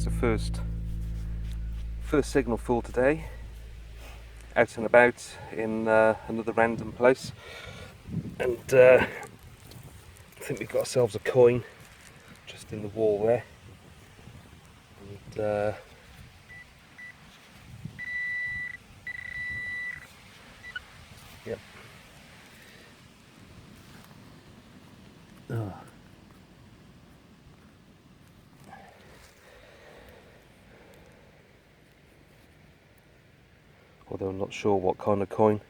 it's the first signal for today. Out and about in another random place, and I think we've got ourselves a coin just in the wall there. And yep. Oh. Although I'm not sure what kind of coin.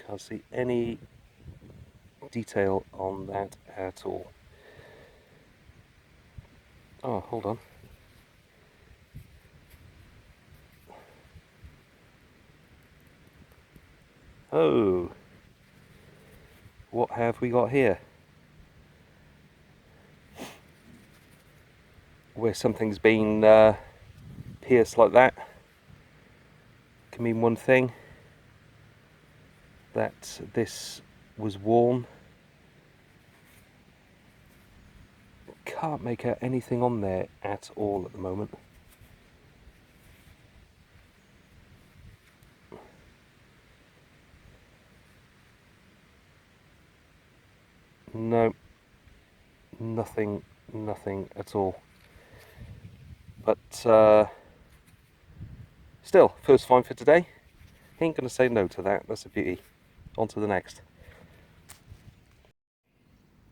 Can't see any detail on that at all. Oh, hold on. Oh, what have we got here? Where something's been pierced like that can mean one thing, that this was worn. Can't make out anything on there at all at the moment. No, nothing at all. But still, first find for today. Ain't gonna say no to that. That's a beauty. On to the next.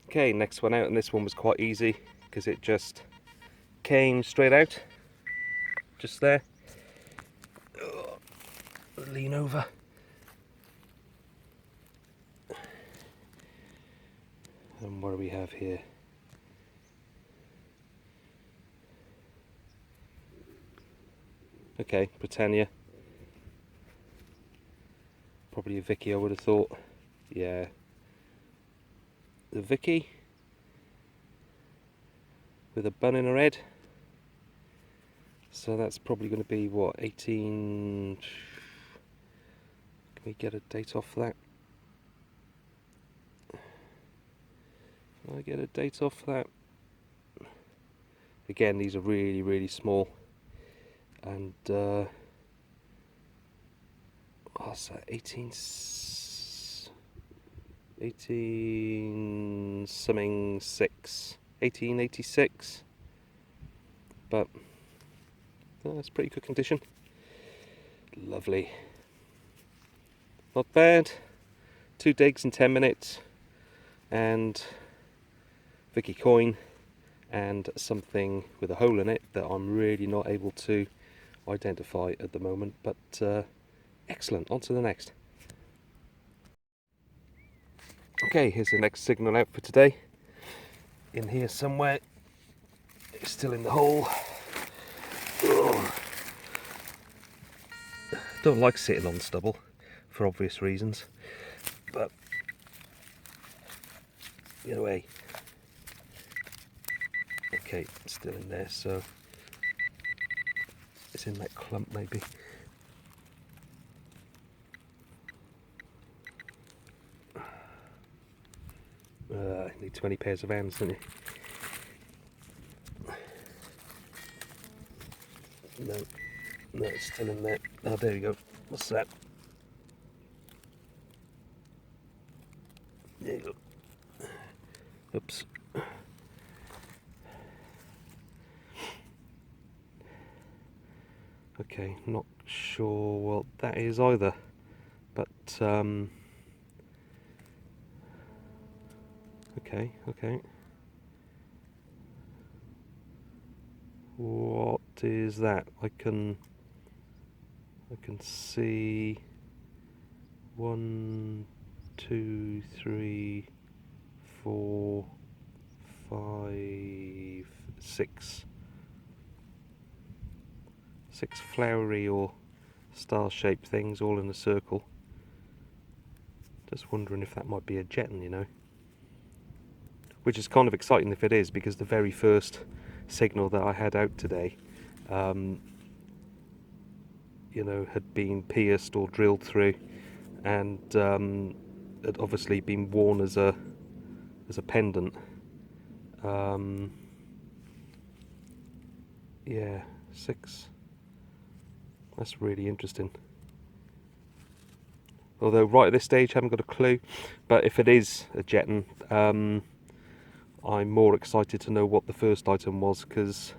Okay, next one out, and this one was quite easy because it just came straight out, just there. Lean over. And what do we have here? Okay, Britannia. Probably a Vicky, I would have thought. Yeah. The Vicky with a bun in her head. So that's probably going to be what, 18. Can we get a date off that? Can I get a date off that? Again, these are really small. And what's that? 18 something 6, 1886. But that's pretty good condition. Lovely. Not bad. 2 digs in 10 minutes, and Vicky coin, and something with a hole in it that I'm really not able to identify at the moment, but excellent. On to the next. Okay, here's the next signal out for today. In here somewhere. It's still in the hole. Ugh. Don't like sitting on stubble for obvious reasons, but get away. Okay, it's still in there, so it's in that clump maybe. You need 20 pairs of hands, don't you? No, it's still in there. Oh, there we go. What's that? There you go. Oops. Okay, not sure what that is either, but okay. What is that? I can see 1, 2, 3, 4, 5, 6. 6 flowery or star-shaped things all in a circle. Just wondering if that might be a Jetton, you know. Which is kind of exciting if it is, because the very first signal that I had out today, you know, had been pierced or drilled through, and had obviously been worn as a pendant. Yeah, 6. That's really interesting. Although right at this stage I haven't got a clue, but if it is a Jetton, I'm more excited to know what the first item was, because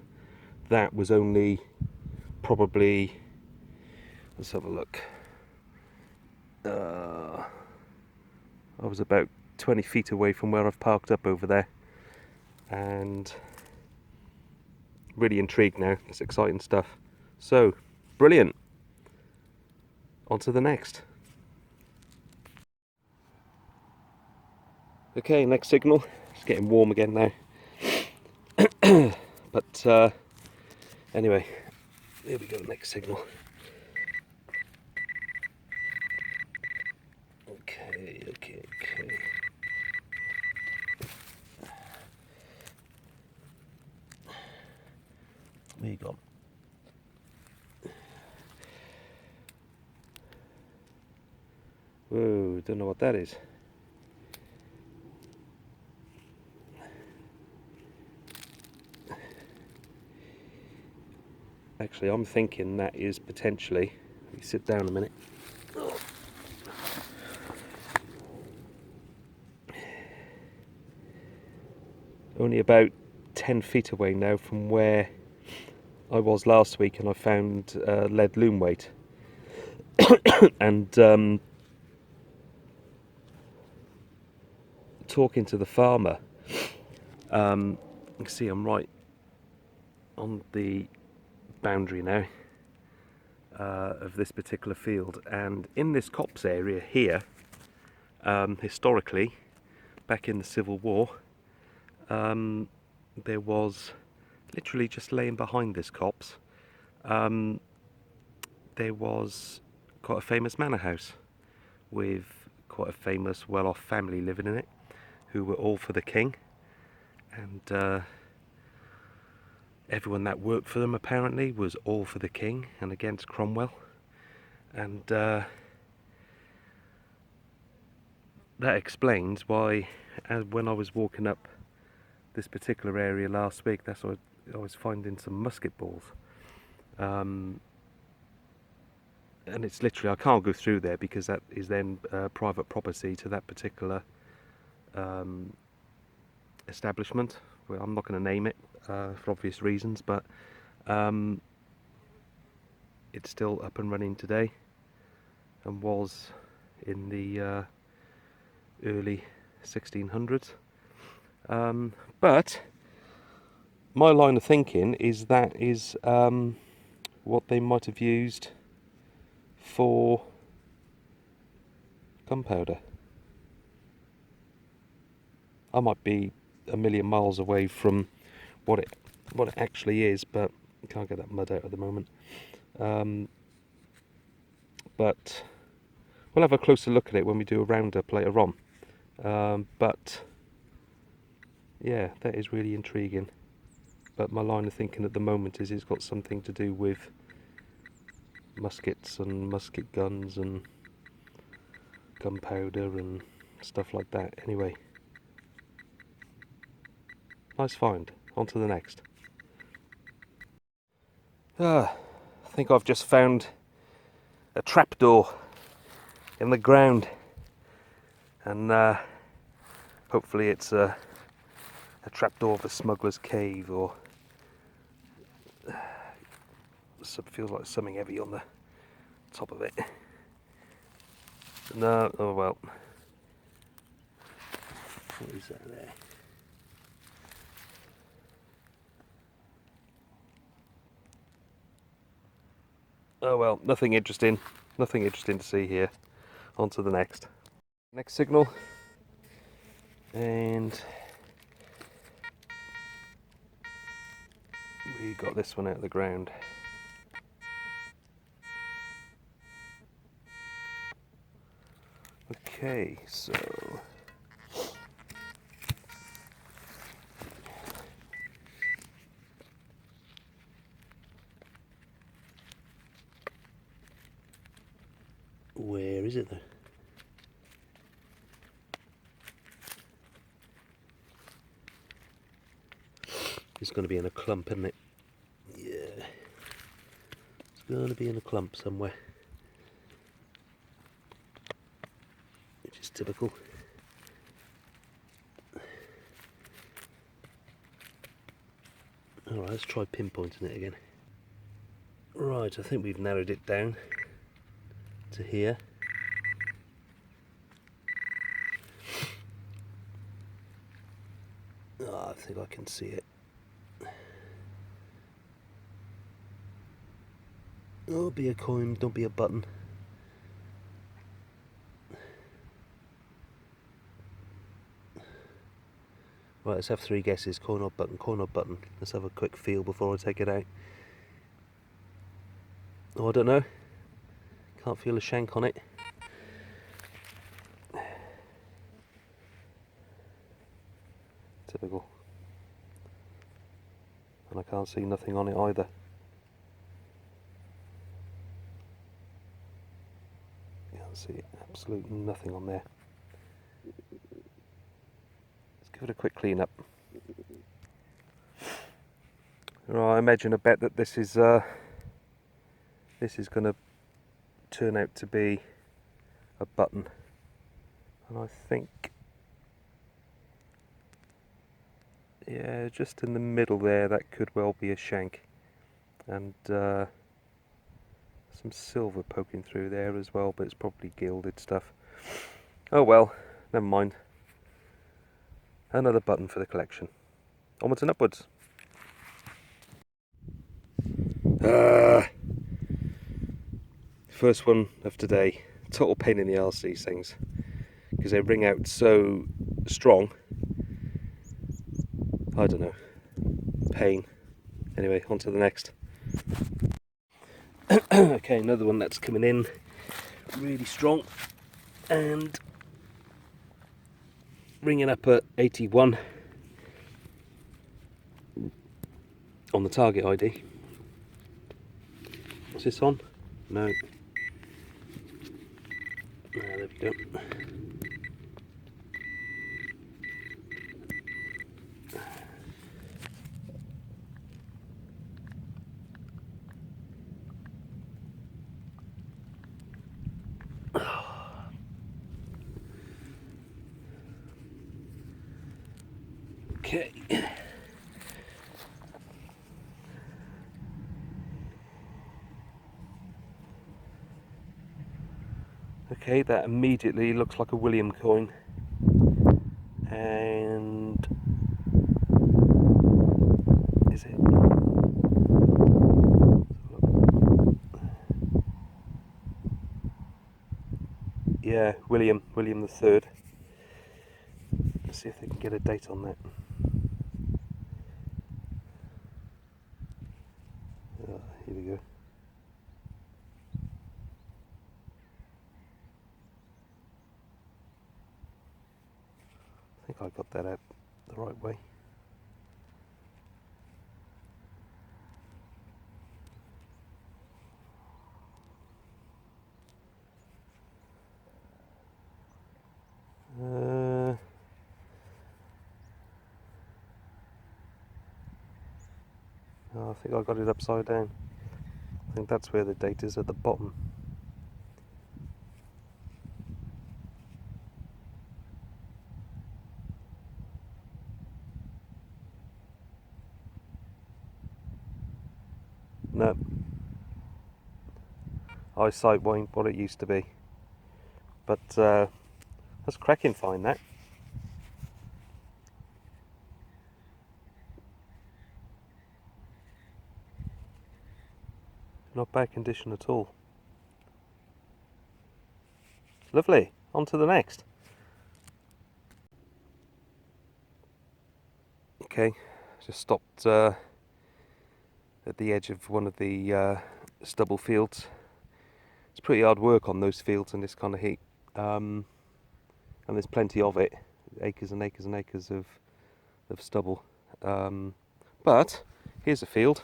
that was only probably, let's have a look, I was about 20 feet away from where I've parked up over there, and really intrigued now. It's exciting stuff. So, brilliant. On to the next. Okay, next signal. It's getting warm again now. But anyway, here we go, next signal. Okay. Where you gone? Whoa, don't know what that is. Actually, I'm thinking that is potentially, let me sit down a minute. Only about 10 feet away now from where I was last week, and I found lead loom weight. And talking to the farmer, you can see I'm right on the boundary now of this particular field, and in this copse area here, historically, back in the Civil War, there was, literally just laying behind this copse, there was quite a famous manor house with quite a famous well-off family living in it, who were all for the king, and everyone that worked for them apparently was all for the king and against Cromwell. And that explains why, when I was walking up this particular area last week, that's why I was finding some musket balls. And it's literally, I can't go through there because that is then private property to that particular establishment. Well, I'm not going to name it for obvious reasons, but it's still up and running today, and was in the early 1600s. But my line of thinking is that is what they might have used for gunpowder. I might be a million miles away from what it actually is, but I can't get that mud out at the moment. But we'll have a closer look at it when we do a roundup later on. But yeah, that is really intriguing. But my line of thinking at the moment is it's got something to do with muskets and musket guns and gunpowder and stuff like that. Anyway, nice find. On to the next. I think I've just found a trapdoor in the ground, and hopefully it's a trapdoor of a smuggler's cave, or feels like something heavy on the top of it. No, oh well. What is that there? Oh well, nothing interesting to see here. On to the next signal, and we got this one out of the ground. Okay, so It's going to be in a clump, isn't it? Yeah. It's going to be in a clump somewhere. Which is typical. Alright, let's try pinpointing it again. Right, I think we've narrowed it down to here. Oh, I think I can see it. Oh, be a coin, don't be a button. Right, let's have 3 guesses. Coin or button, coin or button. Let's have a quick feel before I take it out. Oh, I don't know. Can't feel a shank on it. Typical. And I can't see nothing on it either. Can't see absolutely nothing on there. Let's give it a quick clean up. Right, I imagine a bet that this is going to turn out to be a button, and I think, yeah, just in the middle there, that could well be a shank, and some silver poking through there as well, but it's probably gilded stuff. Oh well, never mind. Another button for the collection. Onwards and upwards. First one of today. Total pain in the arse, these things, because they ring out so strong. I don't know. Pain. Anyway, on to the next. Okay, another one that's coming in really strong and ringing up at 81 on the target ID. What's this on? No. There we go. Okay. Okay, that immediately looks like a William coin. And is it? Yeah, William the Third. Let's see if they can get a date on that. Here we go. I think I got that out the right way. Oh, I think I got it upside down. I think that's where the date is, at the bottom. No. Eyesight ain't what it used to be. But that's a cracking find, that. Not bad condition at all. Lovely. On to the next. Okay, just stopped at the edge of one of the stubble fields. It's pretty hard work on those fields in this kind of heat, and there's plenty of it, acres and acres and acres of stubble. But here's a field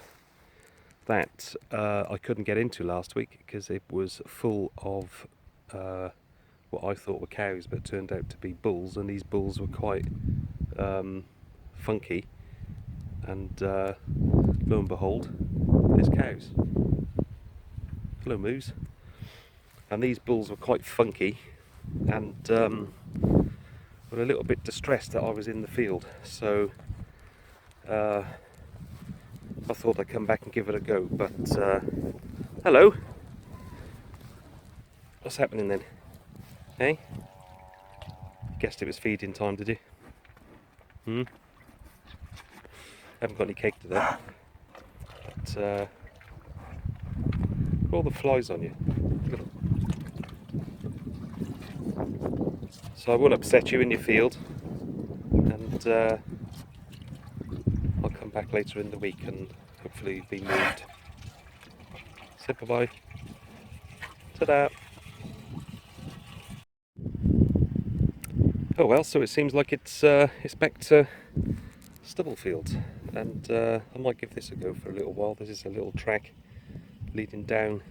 that I couldn't get into last week because it was full of what I thought were cows, but turned out to be bulls, and these bulls were quite funky. and lo and behold, there's cows. Hello moose. And these bulls were quite funky, and were a little bit distressed that I was in the field, so I thought I'd come back and give it a go. But hello, what's happening then? Hey, guessed it was feeding time, did you? Haven't got any cake today, but all the flies on you. Look at them. So I will upset you in your field, and I'll come back later in the week and hopefully be moved. Say bye-bye. Ta-da! Oh well, so it seems like it's back to stubble fields, and I might give this a go for a little while. This is a little track leading down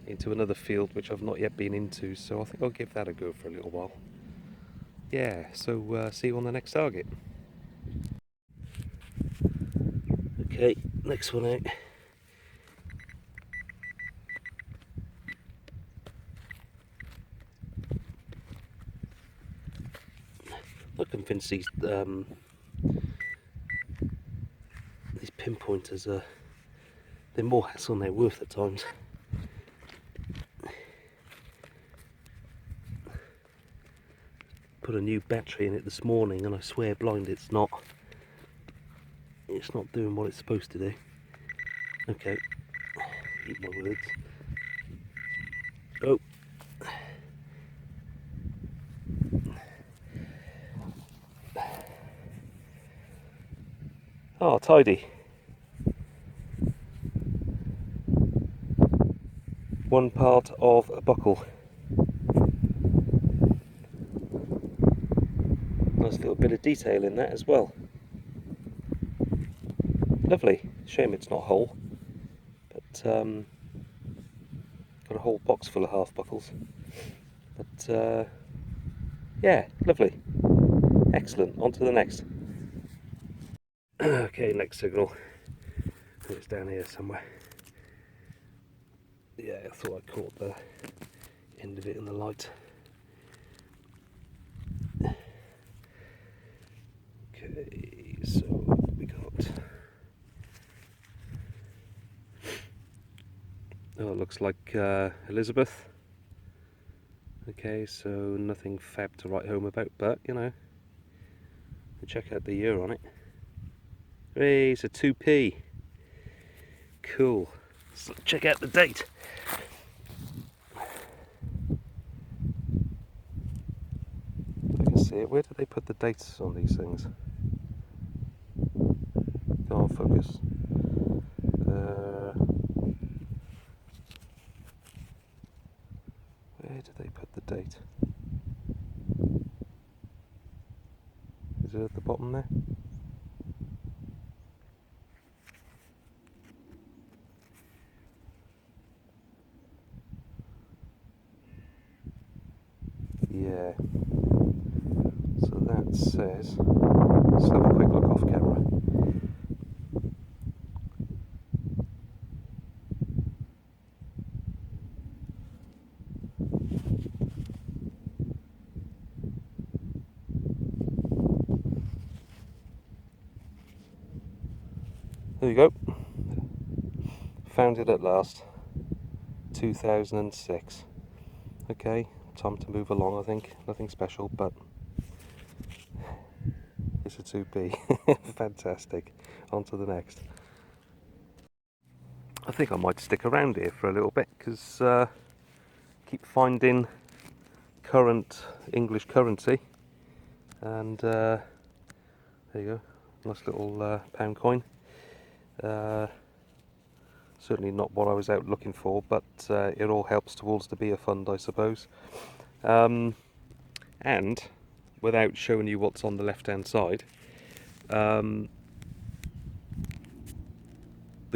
into another field which I've not yet been into, so I think I'll give that a go for a little while. Yeah, so see you on the next target. Okay, next one out. I'm convinced these pinpointers are, they're more hassle than they're worth at times. Put a new battery in it this morning, and I swear blind it's not doing what it's supposed to do. Okay, eat my words. Oh, oh, tidy. One part of a buckle. Nice little bit of detail in that as well. Lovely. Shame it's not whole, but got a whole box full of half buckles. But yeah, lovely. Excellent. On to the next. Okay, next signal. It's down here somewhere. Yeah, I thought I caught the end of it in the light. Okay, so what we got? Oh, it looks like Elizabeth. Okay, so nothing fab to write home about, but you know, check out the year on it. Hey, it's a 2p. Cool. So check out the date. I can see it. Where do they put the dates on these things? Can't focus. Where do they put the date? Is it at the bottom there? Yeah. So that says, let's have a quick look off camera. There you go. Found it at last. 2006. Okay, time to move along, I think. Nothing special, but it's a 2p. Fantastic. On to the next. I think I might stick around here for a little bit, because keep finding current English currency. And there you go. Nice little pound coin. Certainly not what I was out looking for, but it all helps towards the beer fund, I suppose. And without showing you what's on the left hand side, the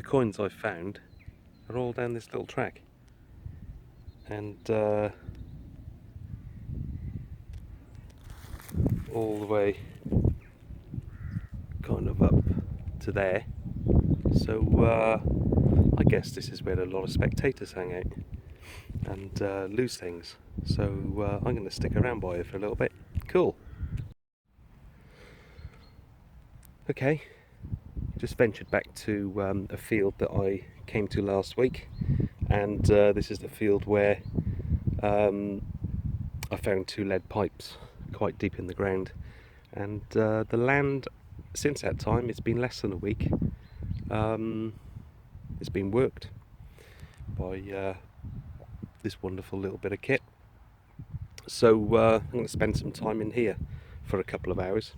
coins I've found are all down this little track, and all the way kind of up to there. So I guess this is where a lot of spectators hang out and lose things. So I'm going to stick around by here for a little bit. Cool. Okay, just ventured back to a field that I came to last week, and this is the field where I found 2 lead pipes quite deep in the ground, and the land since that time, it's been less than a week, it's been worked by this wonderful little bit of kit. So I'm going to spend some time in here for a couple of hours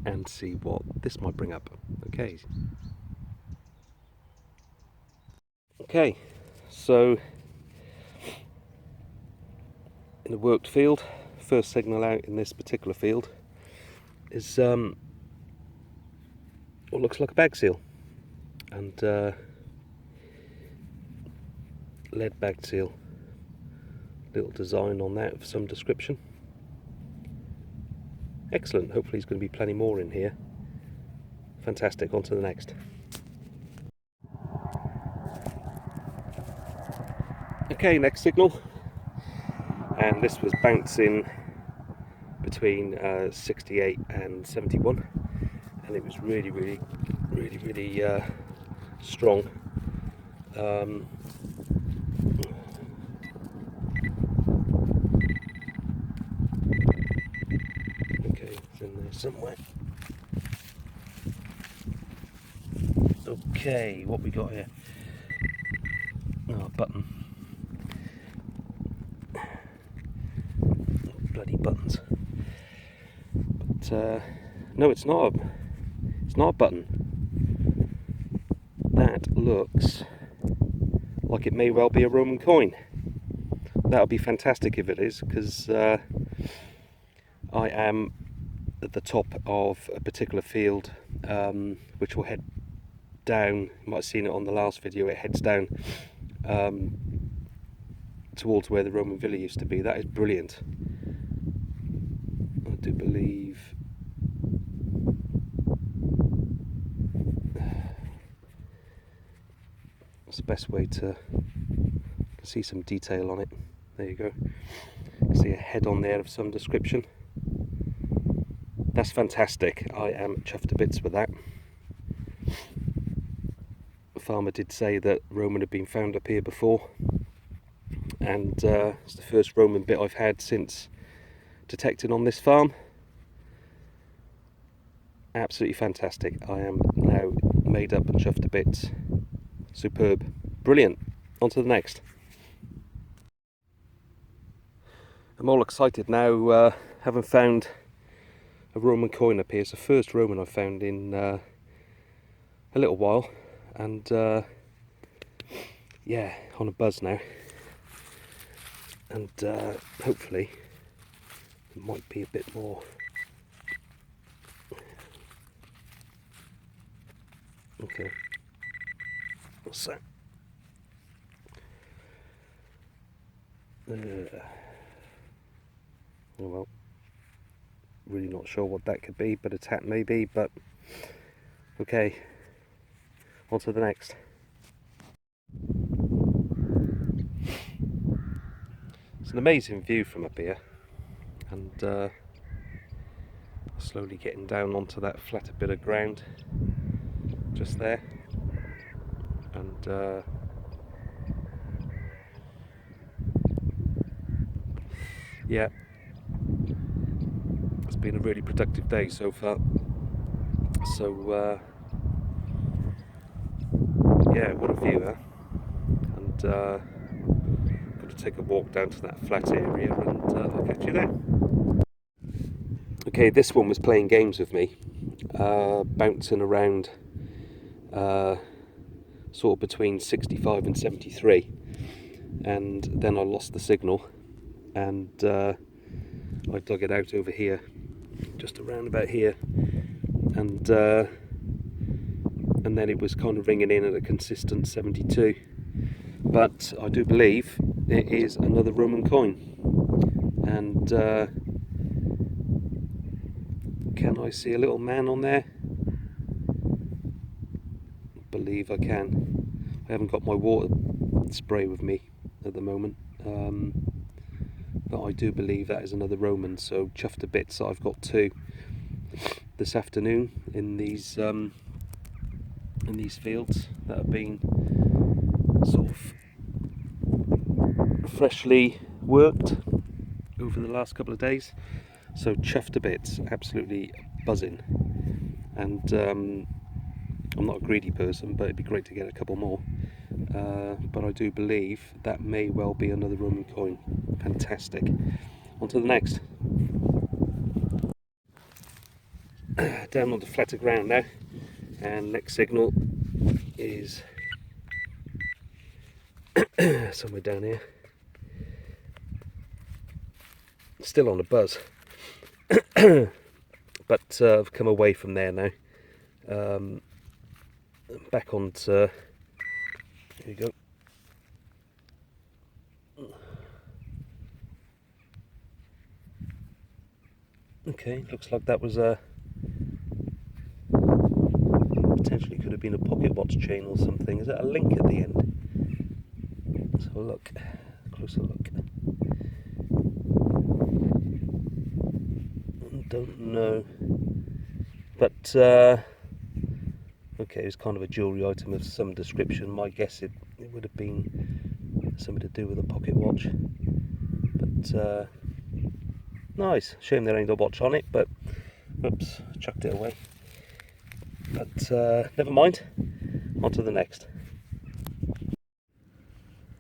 and see what this might bring up. Okay, so in the worked field, first signal out in this particular field is what looks like a bag seal, and lead bag seal, little design on that of some description. Excellent, hopefully there's going to be plenty more in here. Fantastic, on to the next. Okay, next signal, and this was bouncing between 68 and 71, and it was really strong. Okay, it's in there somewhere. Okay, what we got here? Oh, a button. Bloody buttons. But no, it's not a button. That looks like it may well be a Roman coin. That would be fantastic if it is, because I am at the top of a particular field, which will head down. You might have seen it on the last video. It heads down towards where the Roman villa used to be. That is brilliant. I do believe that's the best way to see some detail on it. There you go. You see a head on there of some description. That's fantastic. I am chuffed to bits with that. The farmer did say that Roman had been found up here before, and it's the first Roman bit I've had since detecting on this farm. Absolutely fantastic. I am now made up and chuffed to bits. Superb. Brilliant. On to the next. I'm all excited now, having found a Roman coin up here. It's the first Roman I've found in a little while, and yeah, on a buzz now, and hopefully it might be a bit more. Okay, what's that? Oh well, really not sure what that could be, but a tap maybe, but okay, on to the next. It's an amazing view from up here, and slowly getting down onto that flatter bit of ground just there, and yeah, it's been a really productive day so far. So yeah, what a view, huh? And got to take a walk down to that flat area, and I'll catch you there. Okay, this one was playing games with me, bouncing around sort of between 65 and 73, and then I lost the signal, and I dug it out over here, just around about here, and then it was kind of ringing in at a consistent 72. But I do believe it is another Roman coin, and can I see a little man on there? believe I can. I haven't got my water spray with me at the moment, but I do believe that is another Roman, so chuffed to bits. I've got two this afternoon in these fields that have been sort of freshly worked over the last couple of days, so chuffed to bits, absolutely buzzing. And I'm not a greedy person, but it'd be great to get a couple more, but I do believe that may well be another Roman coin. Fantastic. On to the next. Down on the flatter ground now, and next signal is somewhere down here. Still on a buzz, but I've come away from there now. Back onto, here we go. Okay, looks like that was a potentially could have been a pocket watch chain or something. Is that a link at the end? Let's have a look, closer look. Don't know, but okay, it's kind of a jewellery item of some description. My guess it would have been something to do with a pocket watch, but nice. Shame there ain't a watch on it, but oops, chucked it away. But never mind, on to the next.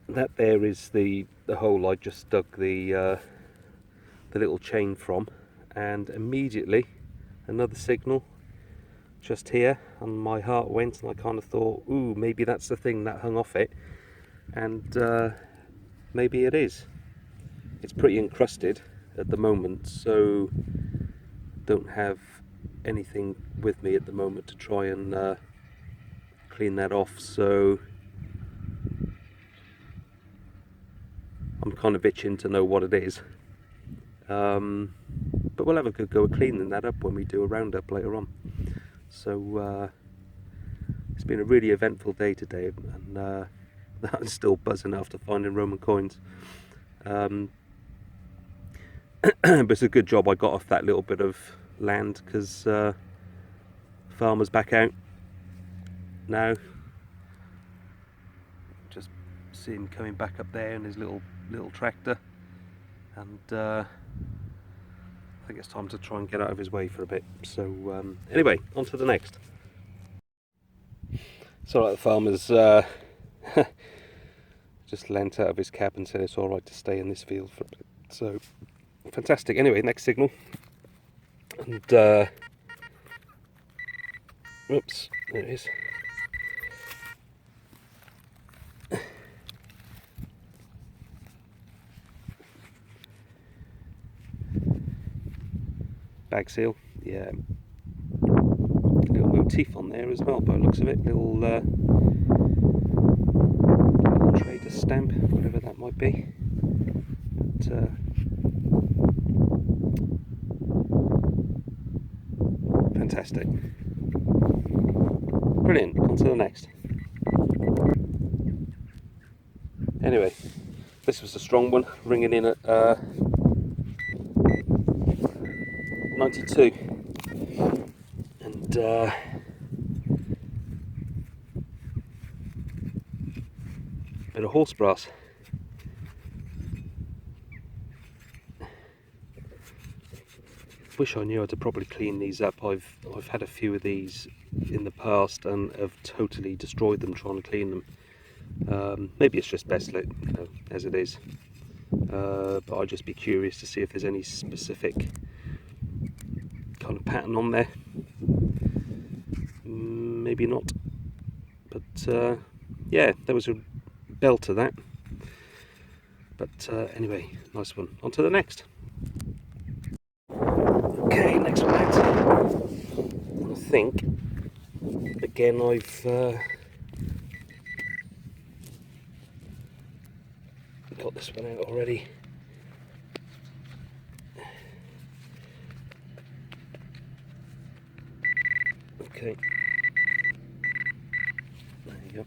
That there is the hole I just dug the little chain from, and immediately another signal just here, and my heart went, and I kind of thought, ooh, maybe that's the thing that hung off it, and maybe it is. It's pretty encrusted at the moment, so don't have anything with me at the moment to try and clean that off, so I'm kind of itching to know what it is. But we'll have a good go at cleaning that up when we do a roundup later on. So it's been a really eventful day today, and I'm still buzzing after finding Roman coins. But it's a good job I got off that little bit of land, because farmer's back out now. Just see him coming back up there in his little tractor, and I think it's time to try and get out of his way for a bit. So anyway, on to the next. So like the farmer's just leant out of his cab and said it's all right to stay in this field for a bit. So fantastic. Anyway, next signal, and whoops, there it is. Bag seal, yeah. Little motif on there as well, by the looks of it. Little trader stamp, whatever that might be. But fantastic. Brilliant. On to the next. Anyway, this was a strong one, ringing in at 92, and bit of horse brass. Wish I knew how to properly clean these up. I've had a few of these in the past and have totally destroyed them trying to clean them. Maybe it's just best let as it is, but I'd just be curious to see if there's any specific kind of pattern on there. Maybe not, but yeah, there was a bell to that. But anyway, nice one. On to the next. Okay, next one out. I think again I've got this one out already. Okay. Yep.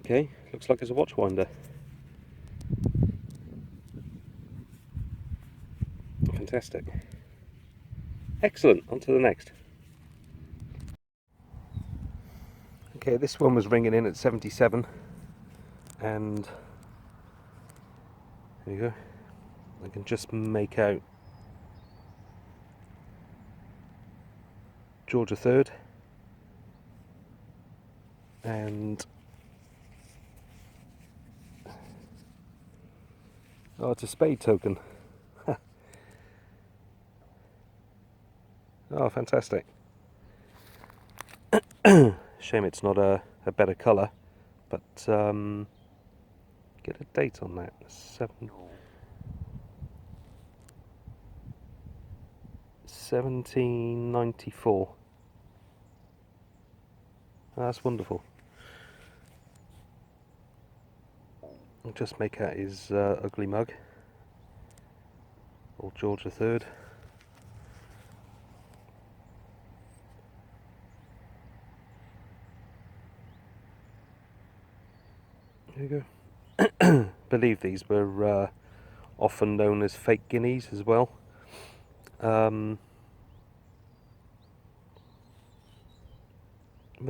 Okay, looks like it's a watch winder. Fantastic. Excellent, on to the next. Okay, this one was ringing in at 77, and there you go. I can just make out George III and oh, it's a spade token. Oh, fantastic. Shame it's not a better colour, but get a date on that. 1794. Oh, that's wonderful. I'll just make out his ugly mug. Old George III. There you go. Believe these were often known as fake guineas as well. But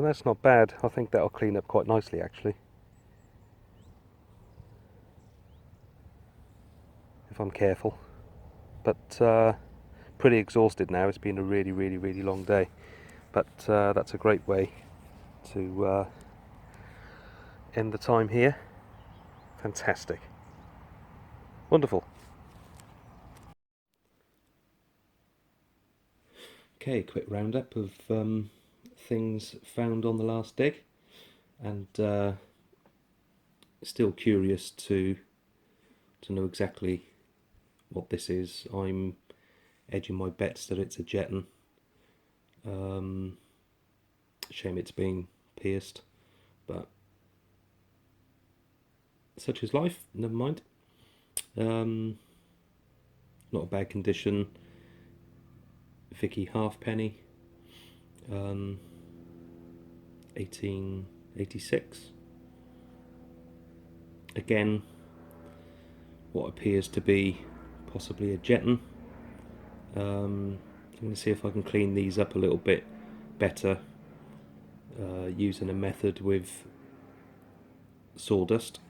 that's not bad. I think that'll clean up quite nicely, actually, if I'm careful. But pretty exhausted now. It's been a really long day. But that's a great way to end the time here. Fantastic. Wonderful. Okay, quick roundup of things found on the last dig, and still curious to know exactly what this is. I'm edging my bets that it's a Jetton. Shame it's been pierced, but such is life. Never mind. Not a bad condition. Vicky halfpenny, 1886. Again, what appears to be possibly a Jetton. I'm going to see if I can clean these up a little bit better using a method with sawdust,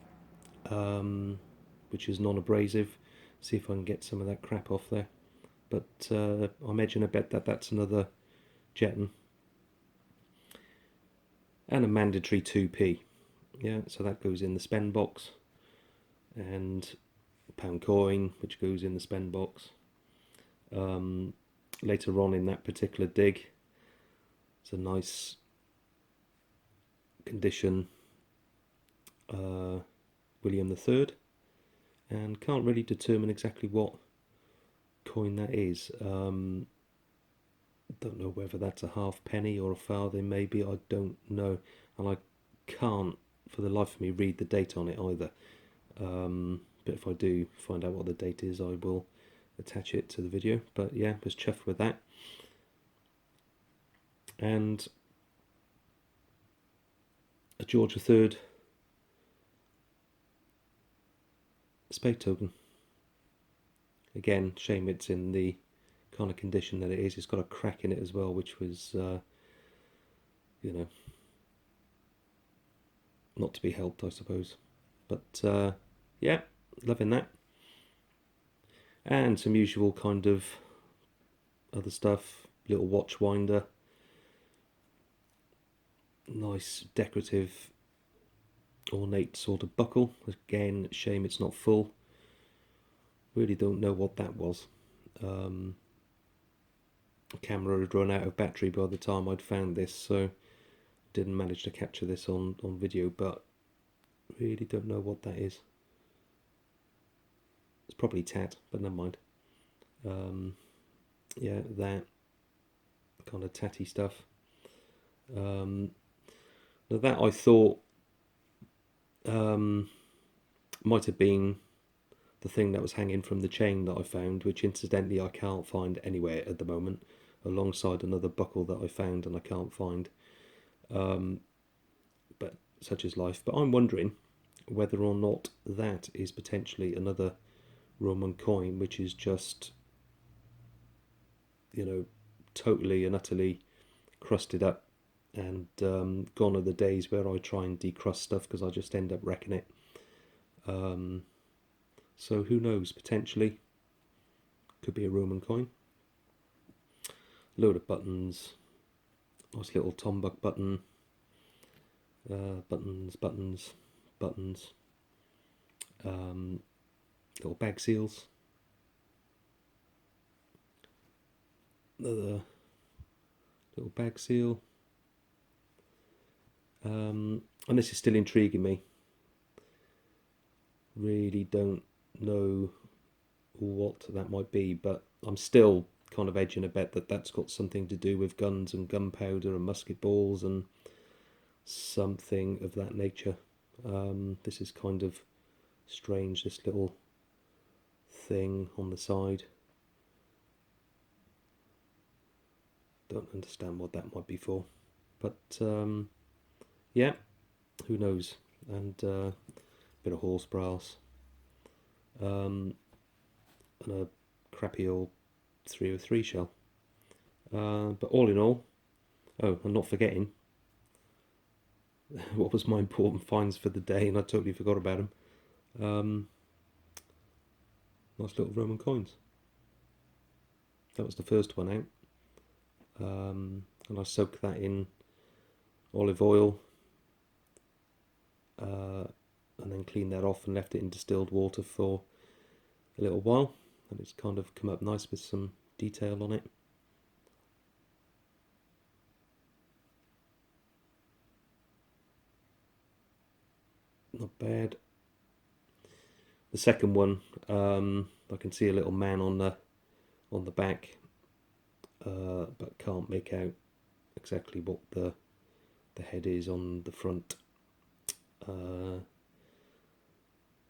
which is non-abrasive. See if I can get some of that crap off there. But I'm edging a bet that that's another Jetton. And a mandatory 2p. Yeah, so that goes in the spend box. And pound coin, which goes in the spend box. Later on in that particular dig, it's a nice condition William III, and can't really determine exactly what coin that is. Don't know whether that's a halfpenny or a farthing, maybe, I don't know, and I can't for the life of me read the date on it either. But if I do find out what the date is, I will attach it to the video. But yeah, was chuffed with that. And a George III spade token. Again, shame it's in the kind of condition that it is. It's got a crack in it as well, which was, you know, not to be helped, I suppose. But yeah, loving that. And some usual kind of other stuff. Little watch winder. Nice decorative ornate sort of buckle. Again, shame it's not full. Really don't know what that was. The camera had run out of battery by the time I'd found this, so didn't manage to capture this on video, but really don't know what that is. It's probably tat, but never mind. Yeah, that kind of tatty stuff. Now that I thought might have been the thing that was hanging from the chain that I found, which incidentally I can't find anywhere at the moment, alongside another buckle that I found and I can't find. But such is life. But I'm wondering whether or not that is potentially another Roman coin, which is just, totally and utterly crusted up, and gone are the days where I try and decrust stuff, because I just end up wrecking it. So who knows, potentially could be a Roman coin. Load of buttons, nice little tombuck button, buttons, little bag seals, another little bag seal, and this is still intriguing me. Really don't know what that might be, but I'm still kind of edging a bet that that's got something to do with guns and gunpowder and musket balls and something of that nature. This is kind of strange, this little thing on the side. Don't understand what that might be for, but yeah, who knows. And bit of horse brass, and a crappy old 303 shell. But all in all, oh, I'm not forgetting what was my important finds for the day, and I totally forgot about them. Nice little Roman coins. That was the first one out. And I soaked that in olive oil, and then cleaned that off and left it in distilled water for a little while, and it's kind of come up nice with some detail on it. Not bad. The second one, I can see a little man on the back, but can't make out exactly what the head is on the front.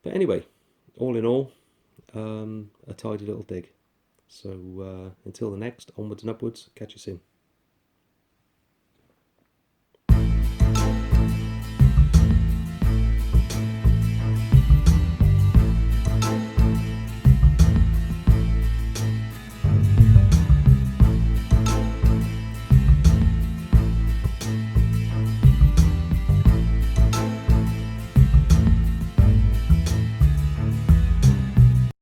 But anyway, all in all, a tidy little dig. So until the next, onwards and upwards, catch you soon.